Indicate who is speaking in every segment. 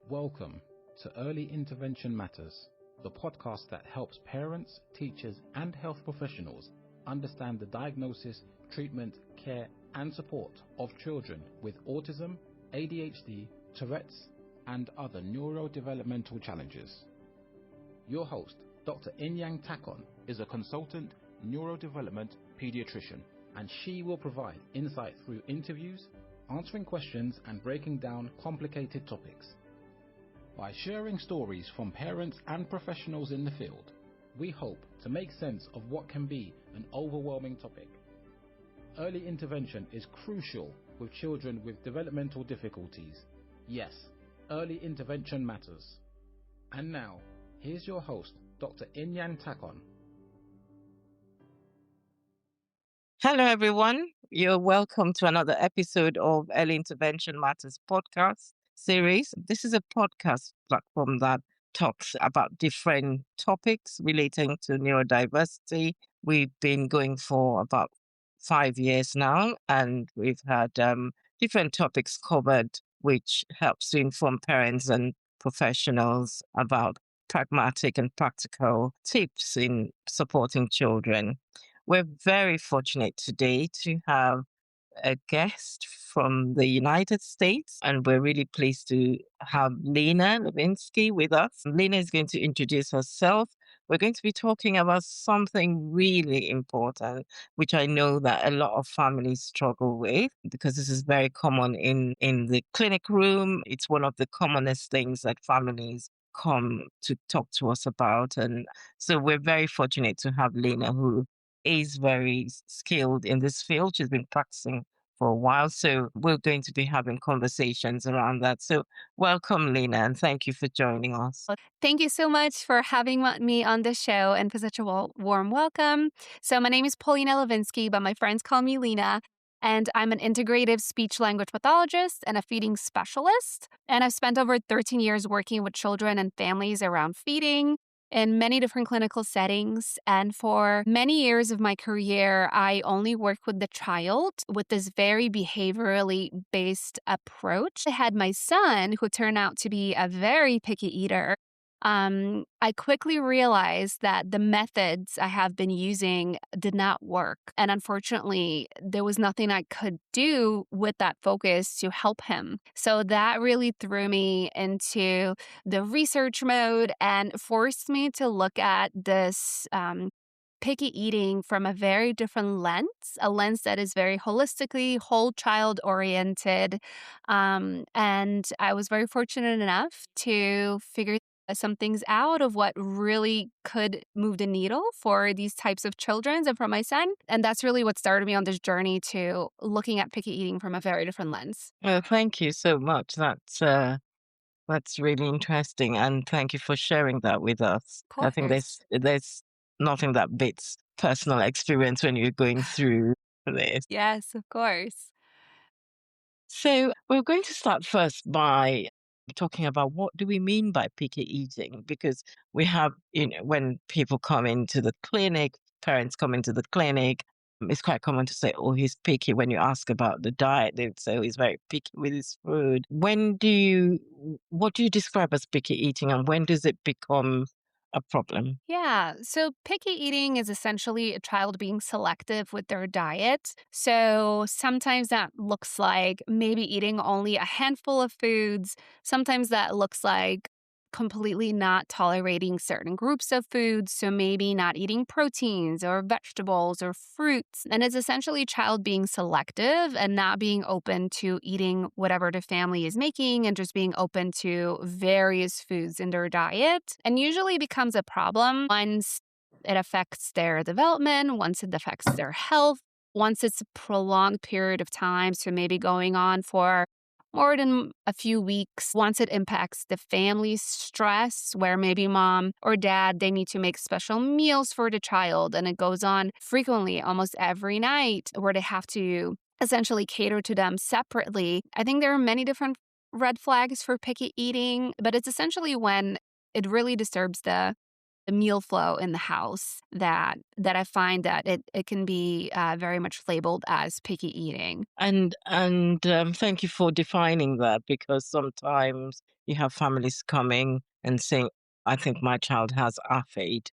Speaker 1: Welcome to Early Intervention Matters, the podcast that helps parents, teachers, and health professionals understand the diagnosis, treatment, care, and support of children with autism, ADHD, Tourette's, and other neurodevelopmental challenges. Your host, Dr. Inyang Takon, is a consultant neurodevelopment pediatrician, and she will provide insight through interviews, answering questions, and breaking down complicated topics. By sharing stories from parents and professionals in the field, we hope to make sense of what can be an overwhelming topic. Early intervention is crucial with children with developmental difficulties. Yes, early intervention matters. And now, here's your host, Dr. Inyang Takon.
Speaker 2: Hello, everyone. You're welcome to another episode of Early Intervention Matters podcast series. This is a podcast platform that talks about different topics relating to neurodiversity. We've been going for about 5 years now, and we've had different topics covered, which helps to inform parents and professionals about pragmatic and practical tips in supporting children. We're very fortunate today to have a guest from the United States, and we're really pleased to have Lena Livinsky with us. Lena is going to introduce herself. We're going to be talking about something really important, which I know that a lot of families struggle with, because this is very common in the clinic room. It's one of the commonest things that families come to talk to us about. And so we're very fortunate to have Lena, who is very skilled in this field. She's been practicing for a while, so we're going to be having conversations around that. So welcome, Lena, and thank you for joining us.
Speaker 3: Thank you so much for having me on the show and for such a warm welcome. So my name is Lena Livinsky, but my friends call me Lena, and I'm an integrative speech-language pathologist and a feeding specialist. And I've spent over 13 years working with children and families around feeding in many different clinical settings. And for many years of my career, I only worked with the child with this very behaviorally based approach. I had my son, who turned out to be a very picky eater. I quickly realized that the methods I have been using did not work. And unfortunately, there was nothing I could do with that focus to help him. So that really threw me into the research mode and forced me to look at this picky eating from a very different lens, a lens that is very holistically, whole child oriented. And I was very fortunate enough to figure some things out of what really could move the needle for these types of children and for my son. And that's really what started me on this journey to looking at picky eating from a very different lens.
Speaker 2: Well, thank you so much. That's really interesting, and thank you for sharing that with us.
Speaker 3: Of
Speaker 2: I think there's nothing that beats personal experience when you're going through this.
Speaker 3: Yes, of course.
Speaker 2: So we're going to start first by talking about what do we mean by picky eating, because we have, when people come into the clinic, parents come into the clinic, it's quite common to say, oh, he's picky. When you ask about the diet, they would say, oh, he's very picky with his food. What do you describe as picky eating, and when does it become a problem?
Speaker 3: Yeah. So picky eating is essentially a child being selective with their diet. So sometimes that looks like maybe eating only a handful of foods. Sometimes that looks like completely not tolerating certain groups of foods. So maybe not eating proteins or vegetables or fruits. And it's essentially child being selective and not being open to eating whatever the family is making and just being open to various foods in their diet. And usually becomes a problem once it affects their development, once it affects their health, once it's a prolonged period of time. So maybe going on for more than a few weeks, once it impacts the family's stress, where maybe mom or dad, they need to make special meals for the child. And it goes on frequently, almost every night, where they have to essentially cater to them separately. I think there are many different red flags for picky eating, but it's essentially when it really disturbs the the meal flow in the house that I find that it can be very much labeled as picky eating.
Speaker 2: And thank you for defining that, because sometimes you have families coming and saying, I think my child has ARFID.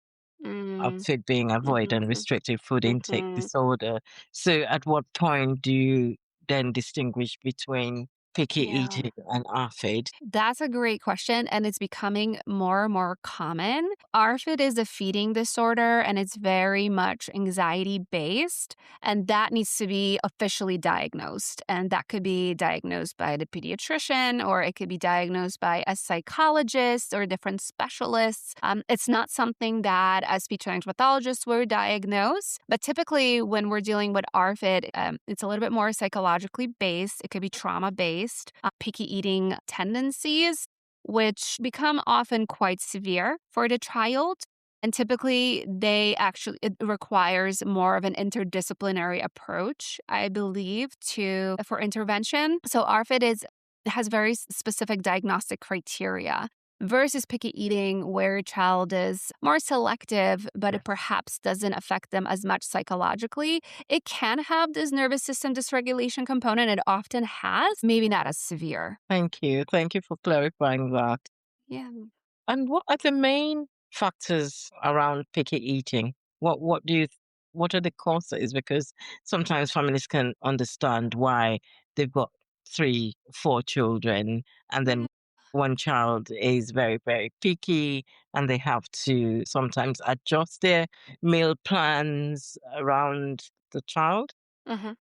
Speaker 3: Mm,
Speaker 2: ARFID being avoid and
Speaker 3: mhm,
Speaker 2: restrictive food intake
Speaker 3: mhm.
Speaker 2: disorder. So at what point do you then distinguish between picky
Speaker 3: Yeah.
Speaker 2: eating and ARFID?
Speaker 3: That's a great question, and it's becoming more and more common. ARFID is a feeding disorder, and it's very much anxiety based, and that needs to be officially diagnosed. And that could be diagnosed by the pediatrician, or it could be diagnosed by a psychologist or different specialists. It's not something that as speech language pathologists would diagnose, but typically when we're dealing with ARFID, it's a little bit more psychologically based. It could be trauma based, picky eating tendencies, which become often quite severe for the child. And typically, it requires more of an interdisciplinary approach, I believe, for intervention. So ARFID has very specific diagnostic criteria versus picky eating, where a child is more selective, but it perhaps doesn't affect them as much psychologically. It can have this nervous system dysregulation component. It often has, maybe not as severe.
Speaker 2: Thank you. Thank you for clarifying that.
Speaker 3: Yeah.
Speaker 2: And what are the main factors around picky eating? What do you what are the causes? Because sometimes families can understand why they've got 3, 4 children, and then one child is very, very picky, and they have to sometimes adjust their meal plans around the child.
Speaker 3: Mhm.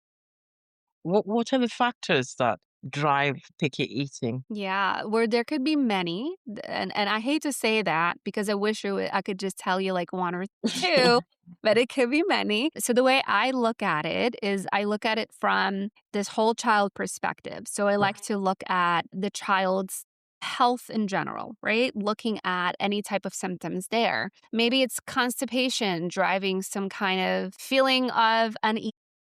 Speaker 2: What are the factors that drive picky eating?
Speaker 3: Yeah, where there could be many, and I hate to say that because I wish I could just tell you like one or two, but it could be many. So the way I look at it is I look at it from this whole child perspective. So I like to look at the child's health in general, right? Looking at any type of symptoms there. Maybe it's constipation driving some kind of feeling of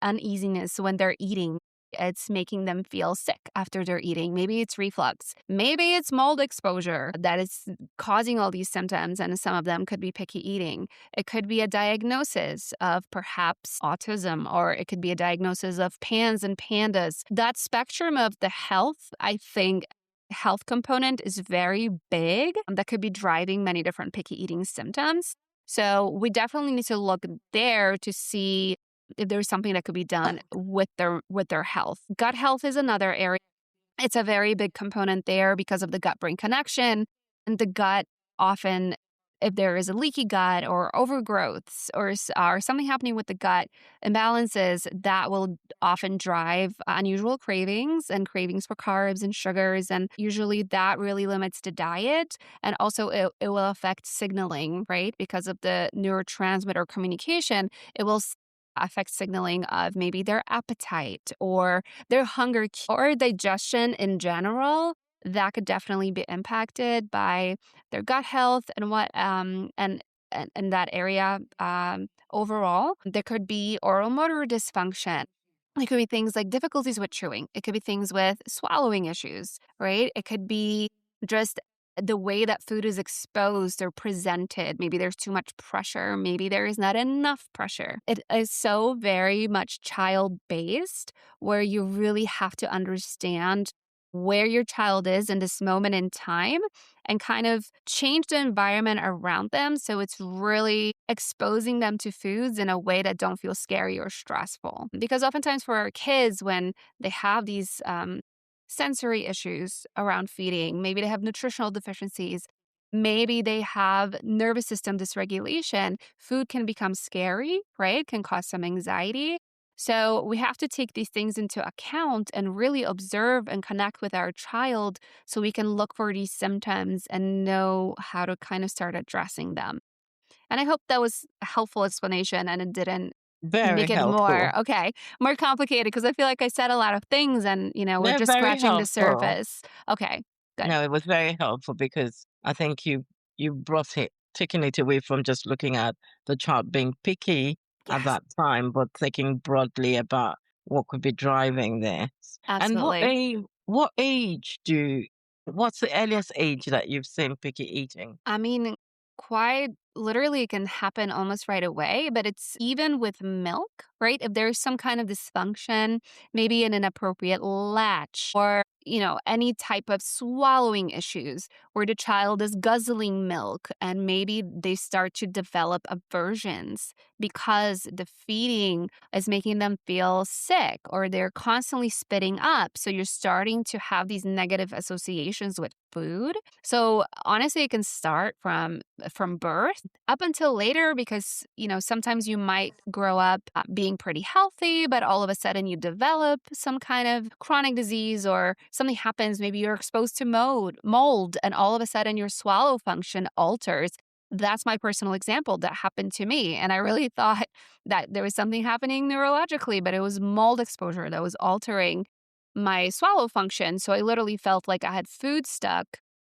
Speaker 3: uneasiness when they're eating. It's making them feel sick after they're eating. Maybe it's reflux. Maybe it's mold exposure that is causing all these symptoms, and some of them could be picky eating. It could be a diagnosis of perhaps autism, or it could be a diagnosis of PANS and PANDAS. That spectrum of the health component is very big. That could be driving many different picky eating symptoms. So we definitely need to look there to see if there's something that could be done with their health. Gut health is another area. It's a very big component there because of the gut-brain connection. And the gut often, if there is a leaky gut or overgrowths or something happening with the gut imbalances, that will often drive unusual cravings and cravings for carbs and sugars. And usually that really limits the diet. And also it will affect signaling, right? Because of the neurotransmitter communication, it will affect signaling of maybe their appetite or their hunger or digestion in general. That could definitely be impacted by their gut health and and that area overall. There could be oral motor dysfunction. It could be things like difficulties with chewing. It could be things with swallowing issues, right? It could be just the way that food is exposed or presented. Maybe there's too much pressure. Maybe there is not enough pressure. It is so very much child based, where you really have to understand where your child is in this moment in time and kind of change the environment around them so it's really exposing them to foods in a way that don't feel scary or stressful. Because oftentimes for our kids, when they have these sensory issues around feeding, maybe they have nutritional deficiencies, maybe they have nervous system dysregulation, food can become scary, right? Can cause some anxiety. So we have to take these things into account and really observe and connect with our child so we can look for these symptoms and know how to kind of start addressing them. And I hope that was a helpful explanation and it didn't
Speaker 2: Very
Speaker 3: make it
Speaker 2: helpful.
Speaker 3: more complicated, because I feel like I said a lot of things and, we're
Speaker 2: They're
Speaker 3: just
Speaker 2: very
Speaker 3: scratching the
Speaker 2: helpful.
Speaker 3: surface. Okay, good.
Speaker 2: No, it was very helpful because I think you brought it, taking it away from just looking at the child being picky at
Speaker 3: Yes,
Speaker 2: that time, but thinking broadly about what could be driving this. And
Speaker 3: absolutely.
Speaker 2: what age what's the earliest age that you've seen picky eating?
Speaker 3: I mean, quite literally it can happen almost right away, but it's even with milk, right? If there's some kind of dysfunction, maybe an inappropriate latch or, any type of swallowing issues where the child is guzzling milk and maybe they start to develop aversions because the feeding is making them feel sick or they're constantly spitting up. So you're starting to have these negative associations with food. So honestly, it can start from birth up until later because, sometimes you might grow up being pretty healthy, but all of a sudden you develop some kind of chronic disease or something happens. Maybe you're exposed to mold and all of a sudden your swallow function alters. That's my personal example that happened to me. And I really thought that there was something happening neurologically, but it was mold exposure that was altering my swallow function. So I literally felt like I had food stuck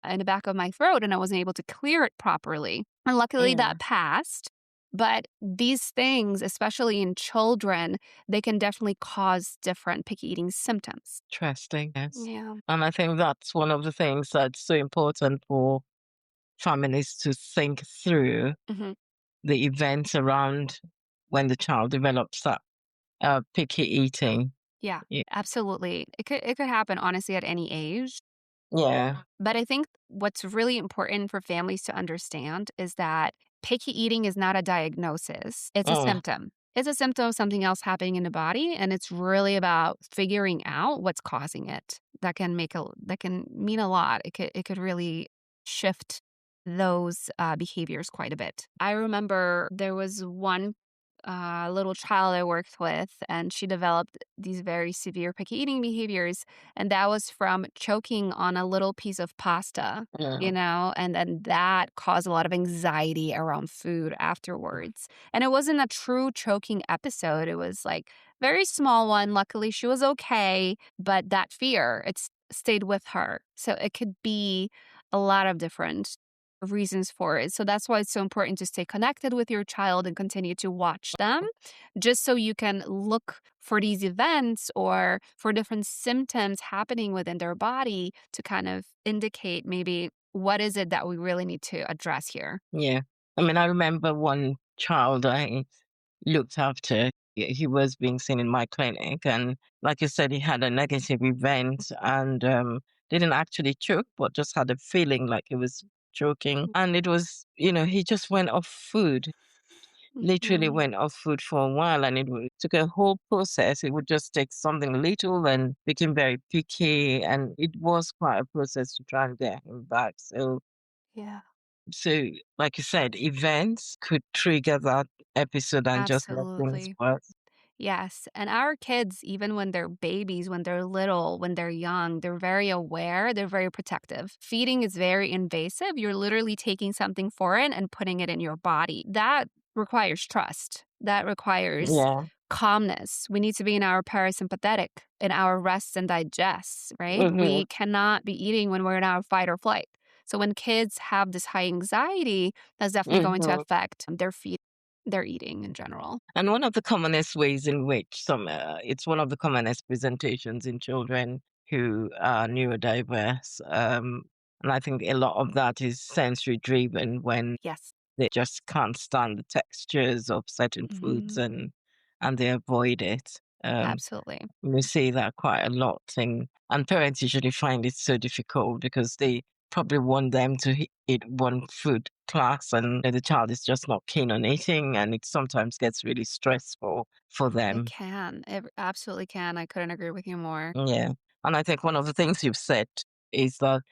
Speaker 3: in the back of my throat and I wasn't able to clear it properly. And luckily that passed. But these things, especially in children, they can definitely cause different picky eating symptoms.
Speaker 2: Interesting. Yes.
Speaker 3: Yeah.
Speaker 2: And I think that's one of the things that's so important for families to think through
Speaker 3: hmm
Speaker 2: the events around when the child develops that picky eating.
Speaker 3: Yeah,
Speaker 2: Yeah.
Speaker 3: absolutely. It could happen honestly at any age.
Speaker 2: Yeah.
Speaker 3: But I think what's really important for families to understand is that picky eating is not a diagnosis. It's a symptom. It's a symptom of something else happening in the body, and it's really about figuring out what's causing it. That can mean a lot. It could really shift those behaviors quite a bit. I remember there was one little child I worked with, and she developed these very severe picky eating behaviors. And that was from choking on a little piece of pasta, and then that caused a lot of anxiety around food afterwards. And it wasn't a true choking episode. It was like very small one. Luckily, she was okay, but that fear, stayed with her. So it could be a lot of different reasons for it. So that's why it's so important to stay connected with your child and continue to watch them, just so you can look for these events or for different symptoms happening within their body to kind of indicate maybe what is it that we really need to address here.
Speaker 2: Yeah. I mean, I remember one child I looked after. He was being seen in my clinic, and like you said, he had a negative event and didn't actually choke, but just had a feeling like he was choking. And it was, he just went off food, literally
Speaker 3: Mhm.
Speaker 2: went off food for a while, and took a whole process. It would just take something little and became very picky, and it was quite a process to try and get him back.
Speaker 3: Yeah,
Speaker 2: So, like you said, events could trigger that episode and just make things
Speaker 3: absolutely.
Speaker 2: worse.
Speaker 3: Yes. And our kids, even when they're babies, when they're little, when they're young, they're very aware, they're very protective. Feeding is very invasive. You're literally taking something foreign and putting it in your body. That requires trust. That requires
Speaker 2: Yeah.
Speaker 3: calmness. We need to be in our parasympathetic, in our rest and digest, right?
Speaker 2: Mm-hmm.
Speaker 3: We cannot be eating when we're in our fight or flight. So when kids have this high anxiety, that's definitely going to
Speaker 2: Mm-hmm.
Speaker 3: affect their feeding, their eating in general.
Speaker 2: And one of the commonest ways in which it's one of the commonest presentations in children who are neurodiverse. And I think a lot of that is sensory driven when
Speaker 3: Yes.
Speaker 2: they just can't stand the textures of certain foods
Speaker 3: Mhm.
Speaker 2: and they avoid it.
Speaker 3: Absolutely.
Speaker 2: We see that quite a lot, and parents usually find it so difficult because they probably want them to eat one food class, and the child is just not keen on eating, and it sometimes gets really stressful for
Speaker 3: It
Speaker 2: them.
Speaker 3: can. It absolutely can. I couldn't agree with you more.
Speaker 2: Yeah, and I think one of the things you've said is that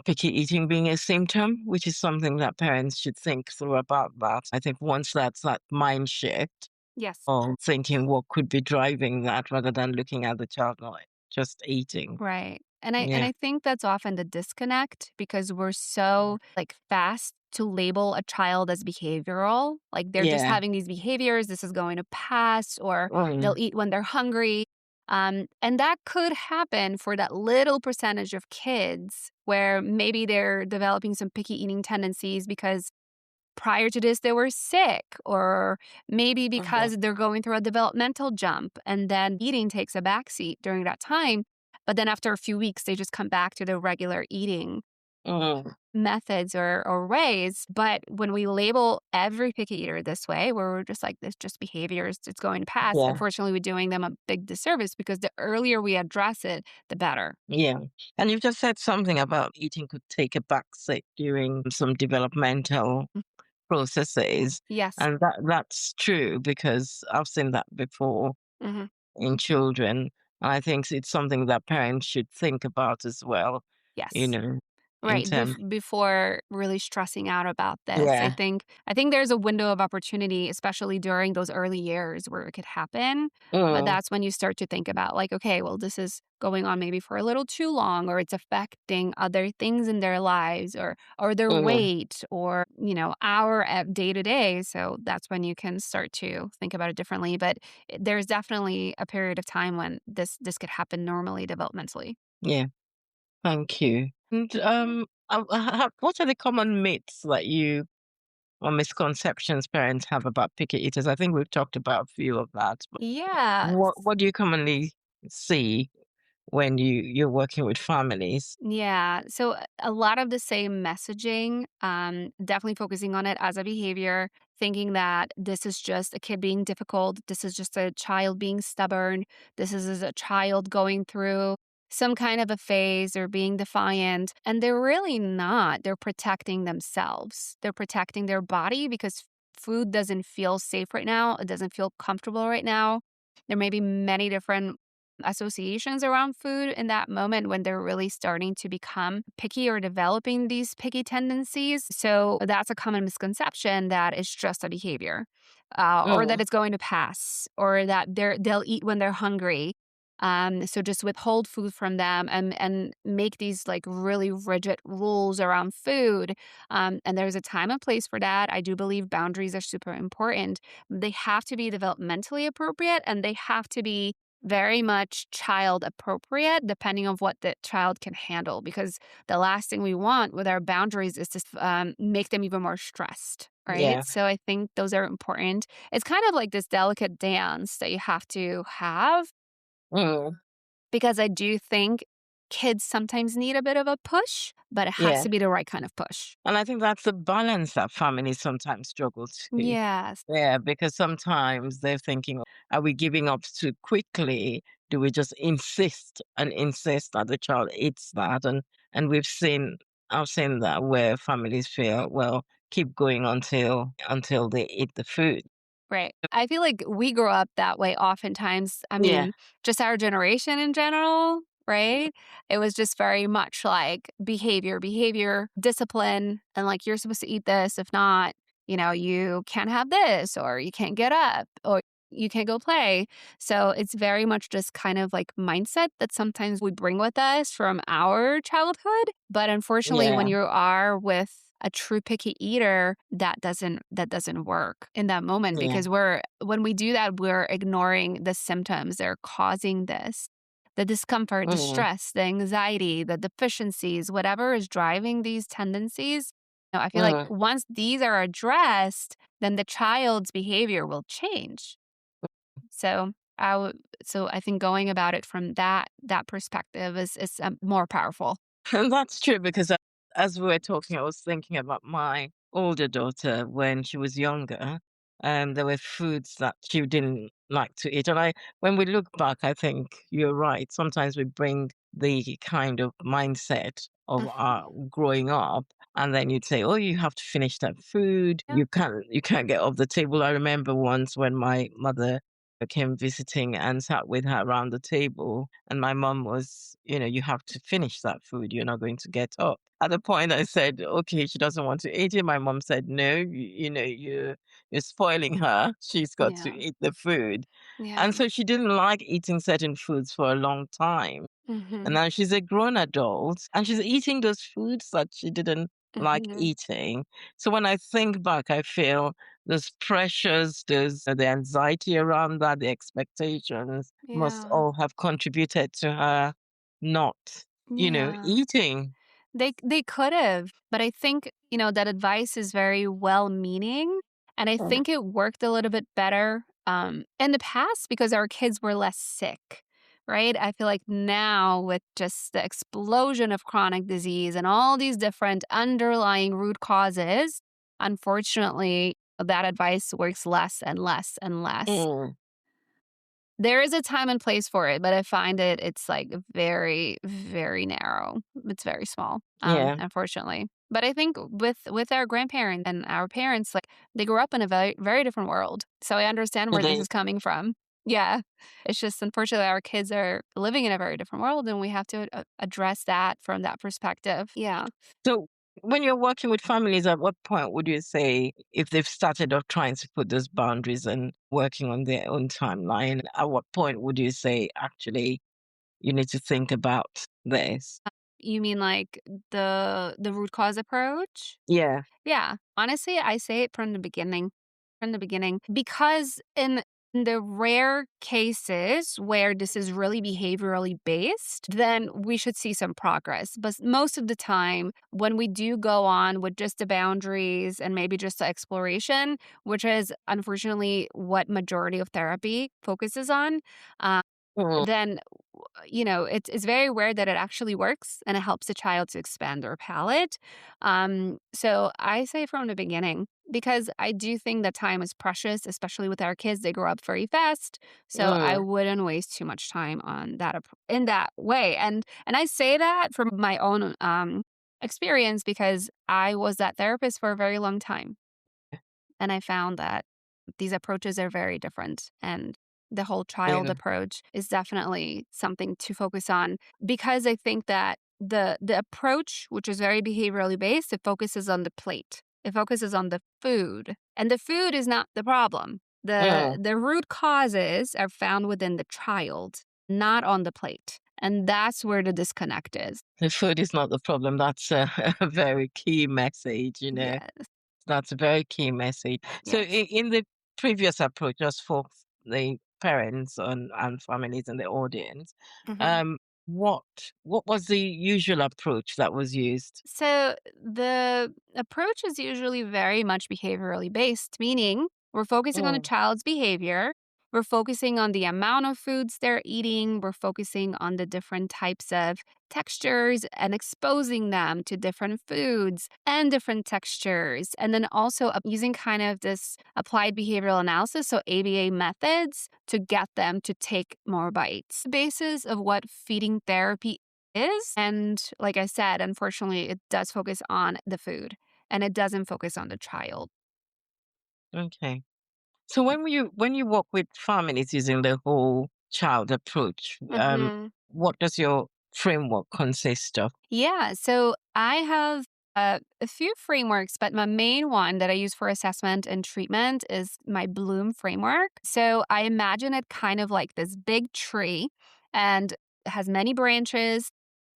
Speaker 2: picky eating being a symptom, which is something that parents should think through about that. I think once that's that mind shift,
Speaker 3: Yes.
Speaker 2: or thinking what could be driving that rather than looking at the child like just eating.
Speaker 3: Right. And
Speaker 2: Yeah.
Speaker 3: I think that's often the disconnect because we're so like fast to label a child as behavioral. Like they're just
Speaker 2: Yeah.
Speaker 3: having these behaviors, this is going to pass, or they'll
Speaker 2: Mm.
Speaker 3: eat when they're hungry. And that could happen for that little percentage of kids where maybe they're developing some picky eating tendencies because prior to this they were sick, or maybe
Speaker 2: Mhm.
Speaker 3: because they're going through a developmental jump and then eating takes a backseat during that time, but then after a few weeks they just come back to their regular eating.
Speaker 2: Mm.
Speaker 3: methods or ways. But when we label every picky eater this way, where we're just like, this just behaviors, it's going to pass,
Speaker 2: Yeah.
Speaker 3: unfortunately, we're doing them a big disservice because the earlier we address it, the better.
Speaker 2: Yeah. And you've just said something about eating could take a backseat during some developmental
Speaker 3: Mm.
Speaker 2: processes.
Speaker 3: Yes.
Speaker 2: And that's true because I've seen that before
Speaker 3: Hmm.
Speaker 2: in children. And I think it's something that parents should think about as well, you
Speaker 3: Yes.
Speaker 2: know, in
Speaker 3: Right,
Speaker 2: terms.
Speaker 3: before really stressing out about this, I
Speaker 2: Yeah.
Speaker 3: think there's a window of opportunity, especially during those early years where it could happen, but
Speaker 2: Mm,
Speaker 3: that's when you start to think about like, okay, well, this is going on maybe for a little too long, or it's affecting other things in their lives, or their
Speaker 2: mm,
Speaker 3: weight, or our day to day. So that's when you can start to think about it differently. But there's definitely a period of time when this could happen normally developmentally.
Speaker 2: yeah. Thank you. And what are the common myths that you or misconceptions parents have about picky eaters? I think we've talked about a few of that. But
Speaker 3: Yeah.
Speaker 2: what do you commonly see when you're working with families?
Speaker 3: Yeah. So a lot of the same messaging, definitely focusing on it as a behavior, thinking that this is just a kid being difficult. This is just a child being stubborn. This is a child going through some kind of a phase or being defiant. And they're really not. They're protecting themselves. They're protecting their body because food doesn't feel safe right now. It doesn't feel comfortable right now. There may be many different associations around food in that moment when they're really starting to become picky or developing these picky tendencies. So that's a common misconception that it's just a behavior, or that
Speaker 2: Mm,
Speaker 3: it's going to pass, or that they'll eat when they're hungry. So just withhold food from them and make these like really rigid rules around food. And there's a time and place for that. I do believe boundaries are super important. They have to be developmentally appropriate, and they have to be very much child appropriate depending on what the child can handle, because the last thing we want with our boundaries is to make them even more stressed,
Speaker 2: yeah.
Speaker 3: right? So I think those are important. It's kind of like this delicate dance that you have to have,
Speaker 2: Mm,
Speaker 3: because I do think kids sometimes need a bit of a push, but it has
Speaker 2: yeah.
Speaker 3: to be the right kind of push.
Speaker 2: And I think that's the balance that families sometimes struggle to.
Speaker 3: Yes.
Speaker 2: Yeah, because sometimes they're thinking, are we giving up too quickly? Do we just insist and insist that the child eats that? And I've seen that where families feel, well, keep going until they eat the food.
Speaker 3: Right. I feel like we grow up that way oftentimes. I
Speaker 2: Yeah,
Speaker 3: mean, just our generation in general, right? It was just very much like behavior, discipline, and like you're supposed to eat this. If not, you can't have this, or you can't get up, or you can't go play. So it's very much just kind of like mindset that sometimes we bring with us from our childhood. But unfortunately, when
Speaker 2: yeah,
Speaker 3: you are with a true picky eater, that doesn't work in that moment,
Speaker 2: yeah.
Speaker 3: because when we do that, we're ignoring the symptoms that are causing this. The discomfort, the
Speaker 2: Mm,
Speaker 3: stress, the anxiety, the deficiencies, whatever is driving these tendencies. I feel like
Speaker 2: mm.
Speaker 3: once these are addressed, then the child's behavior will change. So I think going about it from that perspective is more powerful.
Speaker 2: And that's true because as we were talking, I was thinking about my older daughter when she was younger. And there were foods that she didn't like to eat. When we look back, I think you're right. Sometimes we bring the kind of mindset of
Speaker 3: Mhm.
Speaker 2: our growing up, and then you'd say, "Oh, you have to finish that food.
Speaker 3: Yep.
Speaker 2: You can't get off the table." I remember once when my mother came visiting and sat with her around the table. And my mum was, you have to finish that food. You're not going to get up. At the point I said, okay, she doesn't want to eat it. My mum said, no, you're spoiling her. She's got to
Speaker 3: Yeah.
Speaker 2: eat the food.
Speaker 3: Yeah.
Speaker 2: And so she didn't like eating certain foods for a long time. And
Speaker 3: Mhm.
Speaker 2: now she's a grown adult and she's eating those foods that she didn't like
Speaker 3: Mhm.
Speaker 2: eating. So when I think back, I feel those pressures, the anxiety around that, the expectations must
Speaker 3: Yeah.
Speaker 2: all have contributed to her not,
Speaker 3: Yeah.
Speaker 2: eating.
Speaker 3: They could have, but I think, that advice is very well-meaning, and I
Speaker 2: Mm.
Speaker 3: think it worked a little bit better, in the past because our kids were less sick, right? I feel like now with just the explosion of chronic disease and all these different underlying root causes, unfortunately, that advice works less and less and less.
Speaker 2: Mm.
Speaker 3: There is a time and place for it, but I find it's like very, very narrow. It's very small,
Speaker 2: Yeah.
Speaker 3: unfortunately. But I think with our grandparents and our parents, like they grew up in a very, very different world. So I understand where this
Speaker 2: They,
Speaker 3: is coming from. Yeah. It's just unfortunately our kids are living in a very different world and we have to address that from that perspective. Yeah.
Speaker 2: so when you're working with families, at what point would you say if they've started off trying to put those boundaries and working on their own timeline, at what point would you say actually you need to think about this?
Speaker 3: You mean like the root cause approach?
Speaker 2: Yeah.
Speaker 3: Yeah. Honestly, I say it from the beginning. From the beginning. Because in the rare cases where this is really behaviorally based, then we should see some progress. But most of the time, when we do go on with just the boundaries and maybe just the exploration, which is unfortunately what majority of therapy focuses on, uh,
Speaker 2: Mm.
Speaker 3: then it's very rare that it actually works and it helps the child to expand their palate. So I say from the beginning because I do think that time is precious, especially with our kids. They grow up very fast, so I
Speaker 2: Mm.
Speaker 3: wouldn't waste too much time on that in that way. And I say that from my own experience because I was that therapist for a very long time. And I found that these approaches are very different. And the whole child
Speaker 2: Yeah.
Speaker 3: approach is definitely something to focus on because I think that the approach, which is very behaviorally based, it focuses on the plate. It focuses on the food. And the food is not the problem.
Speaker 2: Mm.
Speaker 3: The root causes are found within the child, not on the plate. And that's where the disconnect is.
Speaker 2: The food is not the problem. That's a, a very key message, you know.
Speaker 3: Yes.
Speaker 2: That's a very key message. So
Speaker 3: Yes.
Speaker 2: in the previous approach, just for the parents and families in the audience,
Speaker 3: Mhm.
Speaker 2: um, what what was the usual approach that was used?
Speaker 3: So the approach is usually very much behaviorally based, meaning we're focusing on the
Speaker 2: Mm.
Speaker 3: child's behavior. We're focusing on the amount of foods they're eating. We're focusing on the different types of textures and exposing them to different foods and different textures. And then also using kind of this applied behavioral analysis, so ABA methods, to get them to take more bites. The basis of what feeding therapy is. And like I said, unfortunately, it does focus on the food and it doesn't focus on the child.
Speaker 2: Okay. So when you work with families using the whole child approach,
Speaker 3: Hmm.
Speaker 2: what does your framework consist of?
Speaker 3: Yeah. So I have a few frameworks, but my main one that I use for assessment and treatment is my Bloom framework. So I imagine it kind of like this big tree and it has many branches,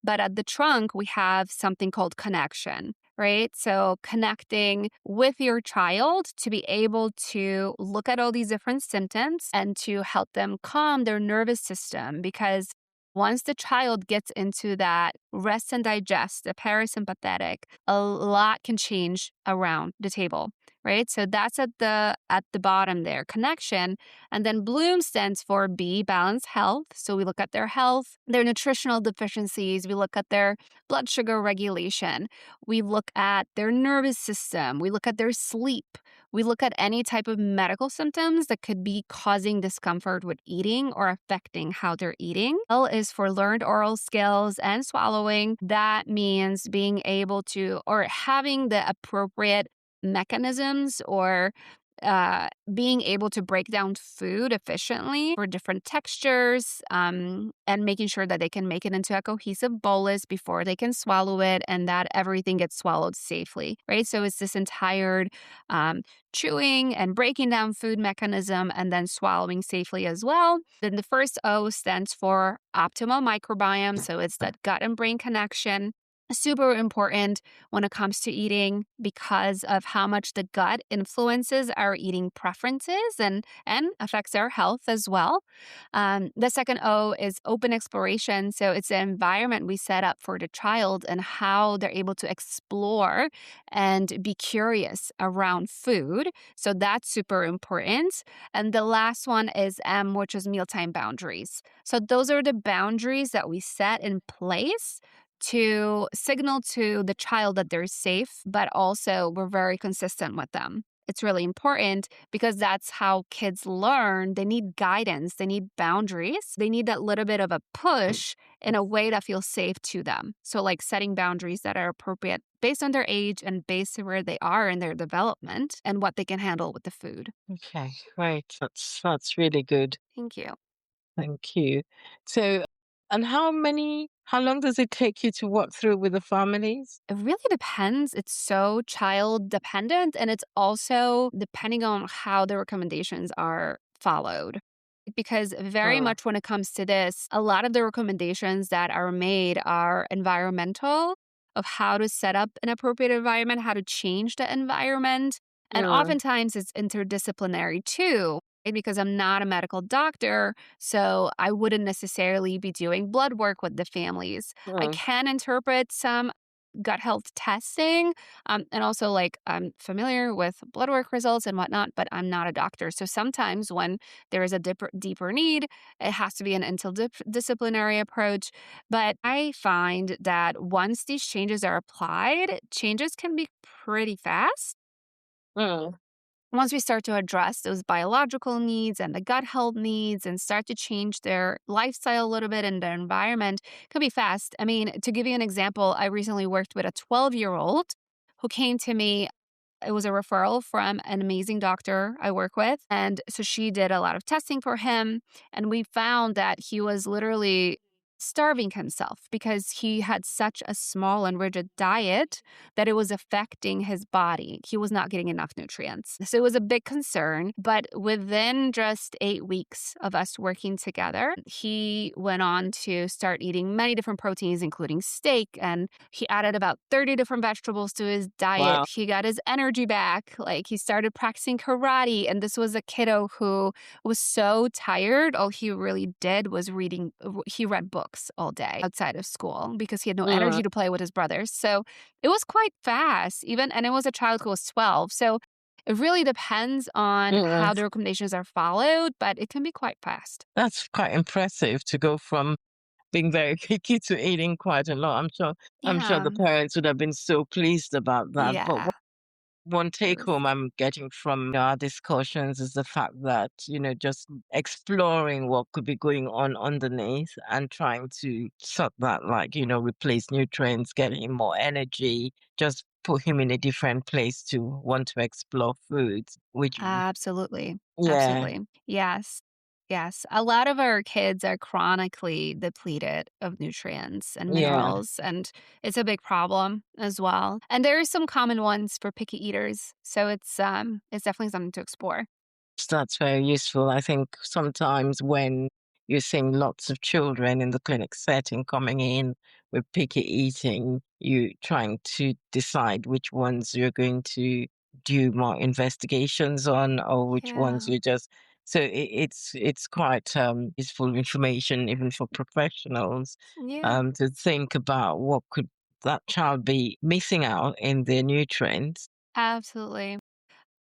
Speaker 3: but at the trunk, we have something called connection. Right. So connecting with your child to be able to look at all these different symptoms and to help them calm their nervous system. Because once the child gets into that rest and digest, the parasympathetic, a lot can change around the table, right? So that's at the bottom there, connection. And then Bloom stands for B, balanced health. So we look at their health, their nutritional deficiencies, we look at their blood sugar regulation, we look at their nervous system, we look at their sleep. We look at any type of medical symptoms that could be causing discomfort with eating or affecting how they're eating. L is for learned oral skills and swallowing. That means being able to or having the appropriate mechanisms or being able to break down food efficiently for different textures and making sure that they can make it into a cohesive bolus before they can swallow it and that everything gets swallowed safely, right? So it's this entire um, chewing and breaking down food mechanism and then swallowing safely as well. Then the first O stands for optimal microbiome. So it's that gut and brain connection. Super important when it comes to eating because of how much the gut influences our eating preferences and affects our health as well. The second O is open exploration. So it's the environment we set up for the child and how they're able to explore and be curious around food. So that's super important. And the last one is M, which is mealtime boundaries. So those are the boundaries that we set in place to signal to the child that they're safe, but also we're very consistent with them. It's really important because that's how kids learn. They need guidance, they need boundaries, they need that little bit of a push in a way that feels safe to them. So, like setting boundaries that are appropriate based on their age and based on where they are in their development and what they can handle with the food.
Speaker 2: Okay, great. That's really good.
Speaker 3: Thank you.
Speaker 2: Thank you. So, and how long does it take you to work through with the families?
Speaker 3: It really depends. It's so child dependent, and it's also depending on how the recommendations are followed. Because very
Speaker 2: Mm,
Speaker 3: much when it comes to this, a lot of the recommendations that are made are environmental, of how to set up an appropriate environment, how to change the environment. And
Speaker 2: mm,
Speaker 3: oftentimes it's interdisciplinary too, right? Because I'm not a medical doctor, so I wouldn't necessarily be doing blood work with the families. I
Speaker 2: mm,
Speaker 3: can interpret some gut health testing. And also, like, I'm familiar with blood work results and whatnot, but I'm not a doctor. So sometimes when there is a deeper need, it has to be an interdisciplinary approach. But I find that once these changes are applied, changes can be pretty fast.
Speaker 2: mm.
Speaker 3: Once we start to address those biological needs and the gut health needs and start to change their lifestyle a little bit and their environment, it can be fast. I mean, to give you an example, I recently worked with a 12-year-old who came to me. It was a referral from an amazing doctor I work with. And so she did a lot of testing for him. And we found that he was literally starving himself because he had such a small and rigid diet that it was affecting his body. He was not getting enough nutrients. So it was a big concern. But within just 8 weeks of us working together, he went on to start eating many different proteins, including steak, and he added about 30 different vegetables to his diet.
Speaker 2: Wow.
Speaker 3: He got his energy back. Like, he started practicing karate. And this was a kiddo who was so tired. All he really did was he read books all day outside of school because he had no
Speaker 2: Mm,
Speaker 3: energy to play with his brothers. So it was quite fast, and it was a child who was 12. So it really depends on
Speaker 2: mm.
Speaker 3: how the recommendations are followed, but it can be quite fast.
Speaker 2: That's quite impressive to go from being very picky to eating quite a lot. I'm sure
Speaker 3: Yeah.
Speaker 2: the parents would have been so pleased about that. But
Speaker 3: Yeah.
Speaker 2: one
Speaker 3: It
Speaker 2: take
Speaker 3: was.
Speaker 2: home I'm getting from our discussions is the fact that, just exploring what could be going on underneath and trying to sort that, like, replace nutrients, get him more energy, just put him in a different place to want to explore foods, which,
Speaker 3: Absolutely.
Speaker 2: yeah,
Speaker 3: Absolutely. Yes. Yes. A lot of our kids are chronically depleted of nutrients and
Speaker 2: yeah.
Speaker 3: minerals, and it's a big problem as well. And there are some common ones for picky eaters. So it's definitely something to explore.
Speaker 2: That's very useful. I think sometimes when you're seeing lots of children in the clinic setting coming in with picky eating, you trying to decide which ones you're going to do more investigations on or which ones
Speaker 3: Yeah.
Speaker 2: you just so it's quite useful information even for professionals
Speaker 3: Yeah.
Speaker 2: to think about what could that child be missing out in their nutrients
Speaker 3: Absolutely.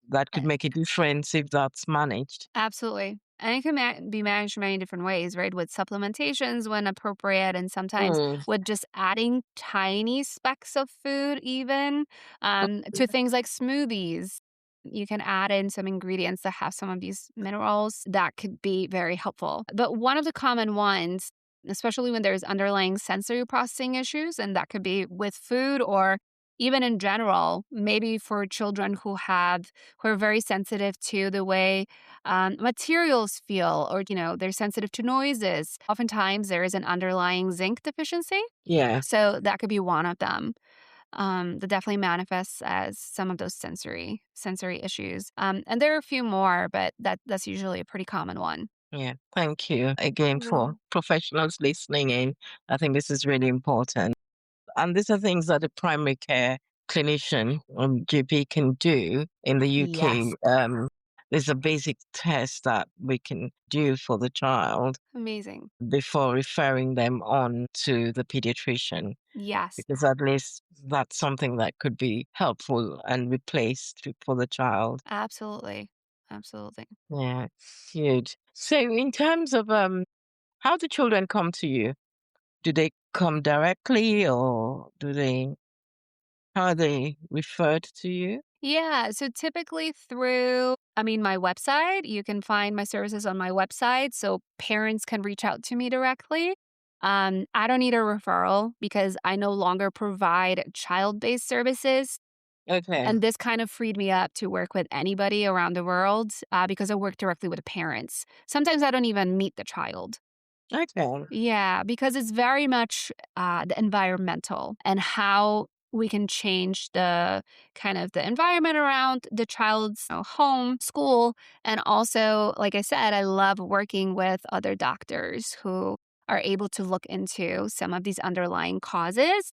Speaker 2: that
Speaker 3: Uh,
Speaker 2: could make a difference if that's managed.
Speaker 3: Absolutely. And it can be managed many different ways, right? With supplementations when appropriate, and sometimes
Speaker 2: Mm,
Speaker 3: with just adding tiny specks of food, even to things like smoothies. You can add in some ingredients that have some of these minerals that could be very helpful. But one of the common ones, especially when there's underlying sensory processing issues, and that could be with food or even in general, maybe for children who are very sensitive to the way materials feel, or they're sensitive to noises. Oftentimes there is an underlying zinc deficiency,
Speaker 2: yeah,
Speaker 3: so that could be one of them. That definitely manifests as some of those sensory issues. And there are a few more, but that's usually a pretty common one.
Speaker 2: yeah. Thank you again
Speaker 3: Yeah.
Speaker 2: for professionals listening in. I think this is really important. And these are things that the primary care clinician or GP can do in the UK.
Speaker 3: Yes.
Speaker 2: There's a basic test that we can do for the child
Speaker 3: Amazing.
Speaker 2: before referring them on to the pediatrician,
Speaker 3: Yes.
Speaker 2: because at least that's something that could be helpful and replaced for the child.
Speaker 3: Absolutely. Absolutely.
Speaker 2: Yeah, huge. So in terms of how do children come to you? Do they come directly or how are they referred to you?
Speaker 3: Yeah. So typically through, my website, you can find my services on my website. So parents can reach out to me directly. I don't need a referral because I no longer provide child based services.
Speaker 2: Okay.
Speaker 3: And this kind of freed me up to work with anybody around the world because I work directly with the parents. Sometimes I don't even meet the child.
Speaker 2: Okay.
Speaker 3: Yeah, because it's very much the environmental and how we can change the kind of the environment around the child's home, school. And also, like I said, I love working with other doctors who are able to look into some of these underlying causes.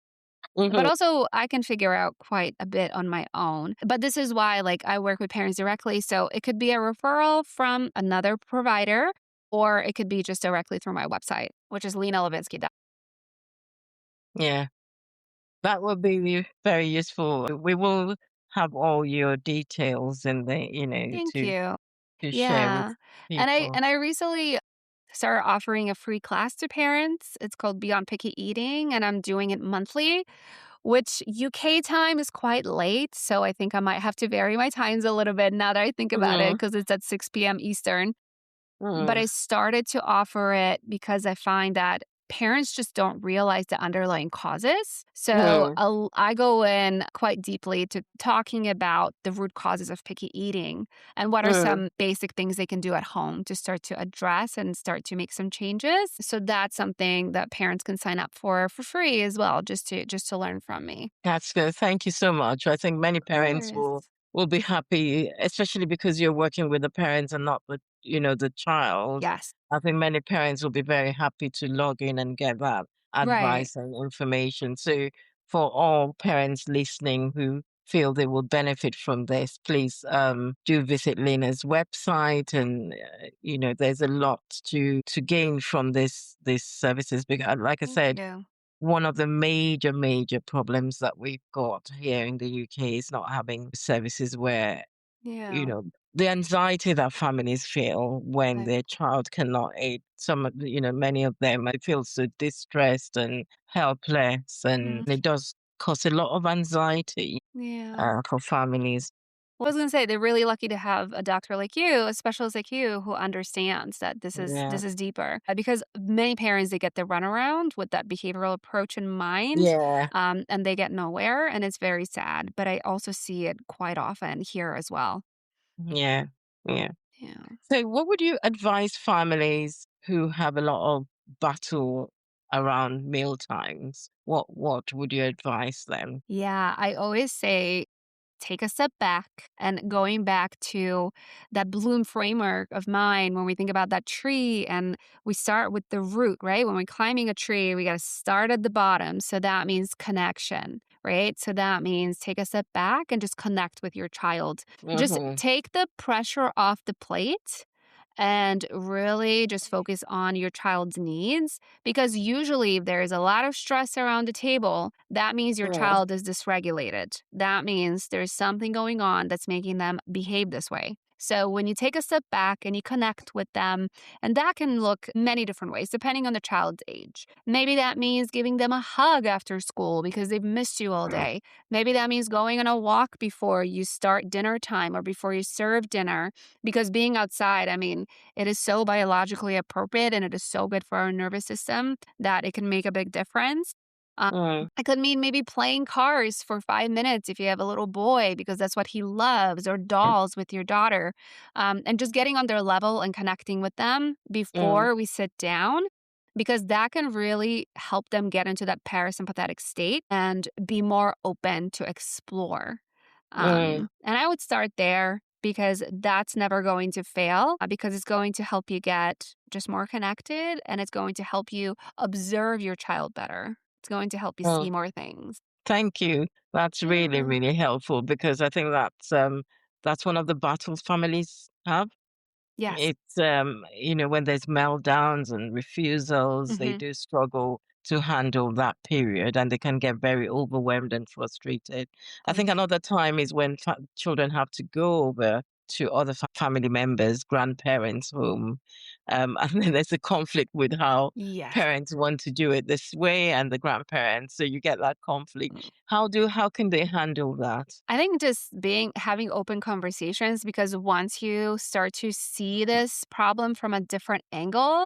Speaker 3: But
Speaker 2: Hmm.
Speaker 3: also, I can figure out quite a bit on my own. But this is why, I work with parents directly. So it could be a referral from another provider, or it could be just directly through my website, which is lenalivinsky.com.
Speaker 2: Yeah, that would be very useful. We will have all your details in the,
Speaker 3: Thank you.
Speaker 2: to share with
Speaker 3: Yeah. And I
Speaker 2: people.
Speaker 3: and I recently started offering a free class to parents. It's called Beyond Picky Eating, and I'm doing it monthly, which UK time is quite late. So I think I might have to vary my times a little bit now that I think about it
Speaker 2: Mm-hmm.
Speaker 3: because it's at 6 p.m. Eastern. But
Speaker 2: Mm-hmm.
Speaker 3: I started to offer it because I find that parents just don't realize the underlying causes. So I go in quite deeply to talking about the root causes of picky eating and what are
Speaker 2: Mm-hmm.
Speaker 3: some basic things they can do at home to start to address and start to make some changes. So that's something that parents can sign up for free as well, just to learn from me.
Speaker 2: That's good. Thank you so much. I think many
Speaker 3: Of
Speaker 2: parents
Speaker 3: course.
Speaker 2: will be happy, especially because you're working with the parents and not with, the child.
Speaker 3: Yes.
Speaker 2: I think many parents will be very happy to log in and get that
Speaker 3: Right.
Speaker 2: advice and information. So for all parents listening who feel they will benefit from this, please do visit Lena's website, and there's a lot to gain from this services, because like I
Speaker 3: Thank
Speaker 2: said,
Speaker 3: you.
Speaker 2: one of the major, major problems that we've got here in the UK is not having services where, you
Speaker 3: Yeah.
Speaker 2: know, the anxiety that families feel when
Speaker 3: Right.
Speaker 2: their child cannot eat. Many of them feel so distressed and helpless, and
Speaker 3: Mhm.
Speaker 2: it does cause a lot of anxiety
Speaker 3: Yeah.
Speaker 2: for families.
Speaker 3: Well, I was gonna say they're really lucky to have a doctor like you, a specialist like you, who understands that this is
Speaker 2: Yeah.
Speaker 3: this is deeper. Because many parents they get the runaround with that behavioral approach in mind,
Speaker 2: Yeah.
Speaker 3: and they get nowhere, and it's very sad. But I also see it quite often here as well.
Speaker 2: Yeah. Yeah.
Speaker 3: Yeah.
Speaker 2: So, what would you advise families who have a lot of battle around meal times? What would you advise them?
Speaker 3: Yeah, I always say take a step back and going back to that bloom framework of mine when we think about that tree and we start with the root, right? When we're climbing a tree, we got to start at the bottom. So that means connection, right? So that means take a step back and just connect with your child. Just
Speaker 2: Mm-hmm.
Speaker 3: take the pressure off the plate and really just focus on your child's needs, because usually if there is a lot of stress around the table, that means your
Speaker 2: Mm,
Speaker 3: child is dysregulated. That means there's something going on that's making them behave this way. So when you take a step back and you connect with them, and that can look many different ways depending on the child's age. Maybe that means giving them a hug after school because they've missed you all day. Maybe that means going on a walk before you start dinner time or before you serve dinner, because being outside, it is so biologically appropriate and it is so good for our nervous system that it can make a big difference. Um,
Speaker 2: mm,
Speaker 3: it could mean maybe playing cars for 5 minutes if you have a little boy because that's what he loves, or dolls with your daughter, and just getting on their level and connecting with them
Speaker 2: mm,
Speaker 3: before we sit down, because that can really help them get into that parasympathetic state and be more open to explore.
Speaker 2: mm.
Speaker 3: And I would start there because that's never going to fail, because it's going to help you get just more connected and it's going to help you observe your child better. It's going to help you
Speaker 2: Oh,
Speaker 3: see more things.
Speaker 2: thank you. That's really,
Speaker 3: Yeah.
Speaker 2: really helpful because I think that's one of the battles families have.
Speaker 3: Yes.
Speaker 2: It's when there's meltdowns and refusals, they
Speaker 3: Hmm.
Speaker 2: do struggle to handle that period and they can get very overwhelmed and frustrated. I
Speaker 3: Oh,
Speaker 2: think
Speaker 3: yeah.
Speaker 2: another time is when children have to go over to other family members, grandparents' home, and then there's a conflict with how
Speaker 3: Yes.
Speaker 2: parents want to do it this way and the grandparents. So you get that conflict.
Speaker 3: Mm.
Speaker 2: How can they handle that?
Speaker 3: I think just having open conversations, because once you start to see this problem from a different angle,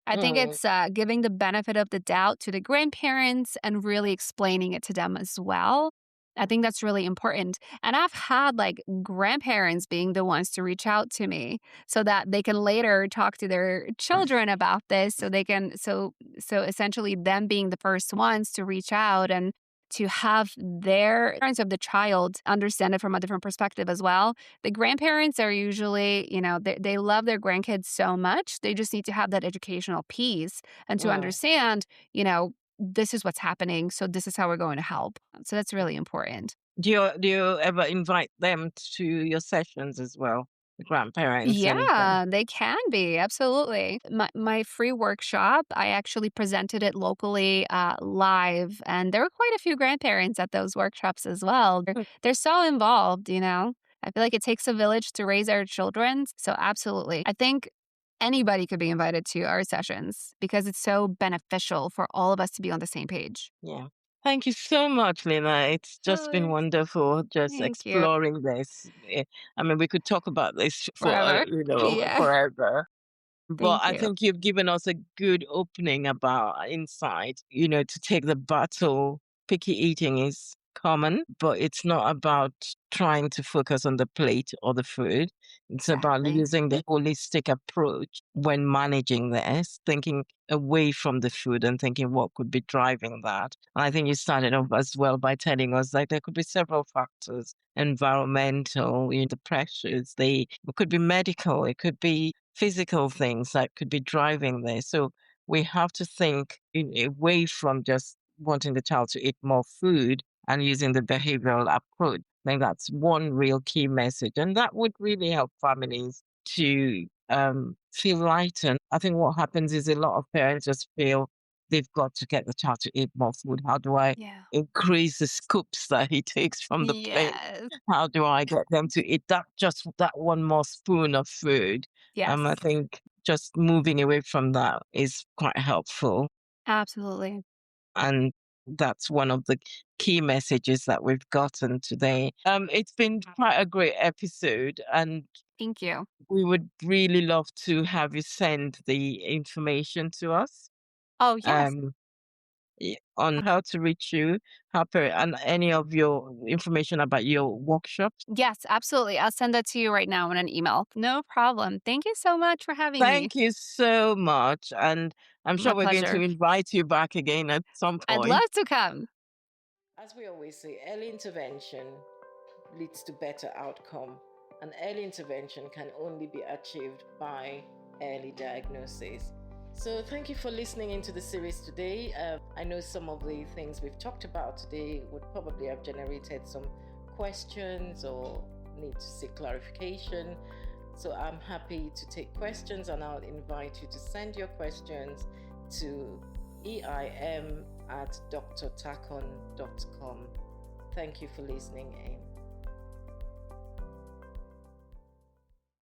Speaker 3: I think
Speaker 2: Mm,
Speaker 3: it's giving the benefit of the doubt to the grandparents and really explaining it to them as well. I think that's really important. And I've had like grandparents being the ones to reach out to me so that they can later talk to their children about this. So they can, so essentially them being the first ones to reach out and to have their parents of the child understand it from a different perspective as well. The grandparents are usually, they love their grandkids so much. They just need to have that educational piece and to
Speaker 2: mm.
Speaker 3: understand, this is what's happening. So this is how we're going to help. So that's really important.
Speaker 2: Do you ever invite them to your sessions as well, the grandparents and
Speaker 3: Yeah, they can be. Absolutely. My free workshop, I actually presented it locally live, and there were quite a few grandparents at those workshops as well. They're so involved. I feel like it takes a village to raise our children. So, absolutely. I think anybody could be invited to our sessions because it's so beneficial for all of us to be on the same page.
Speaker 2: yeah. Thank you so much, Lena. It's just been
Speaker 3: Oh,
Speaker 2: wonderful just
Speaker 3: thank you.
Speaker 2: exploring this. I mean, we could talk about this for
Speaker 3: Forever. Yeah.
Speaker 2: forever. But
Speaker 3: Thank
Speaker 2: I
Speaker 3: you.
Speaker 2: think you've given us a good opening about insight, to take the battle. Picky eating is common, but it's not about trying to focus on the plate or the food. It's about
Speaker 3: Exactly.
Speaker 2: using the holistic approach when managing this, thinking away from the food and thinking what could be driving that. And I think you started off as well by telling us that there could be several factors: environmental, the pressures, it could be medical, it could be physical things that could be driving this. So we have to think away from just wanting the child to eat more food and using the behavioral approach. I think that's one real key message. And that would really help families to feel lightened. I think what happens is a lot of parents just feel they've got to get the child to eat more food. How do I
Speaker 3: Yeah.
Speaker 2: increase the scoops that he takes from the plate?
Speaker 3: Yes.
Speaker 2: How do I get them to eat that one more spoon of food?
Speaker 3: Yes.
Speaker 2: I think just moving away from that is quite helpful.
Speaker 3: Absolutely.
Speaker 2: And that's one of the key messages that we've gotten today. It's been quite a great episode, and
Speaker 3: Thank you.
Speaker 2: we would really love to have you send the information to us.
Speaker 3: Oh, yes.
Speaker 2: Um, on how to reach you, and any of your information about your workshops.
Speaker 3: Yes, absolutely. I'll send that to you right now in an email. No problem. Thank you so much for having me.
Speaker 2: Thank you so much. And I'm
Speaker 3: My
Speaker 2: sure we're going to
Speaker 3: pleasure.
Speaker 2: invite you back again at some
Speaker 3: I'd
Speaker 2: point.
Speaker 3: love to come.
Speaker 2: As we always say, early intervention leads to better outcome. And early intervention can only be achieved by early diagnosis. So thank you for listening into the series today. I know some of the things we've talked about today would probably have generated some questions or need to seek clarification. So I'm happy to take questions, and I'll invite you to send your questions to eim@drtakon.com. Thank you for listening in.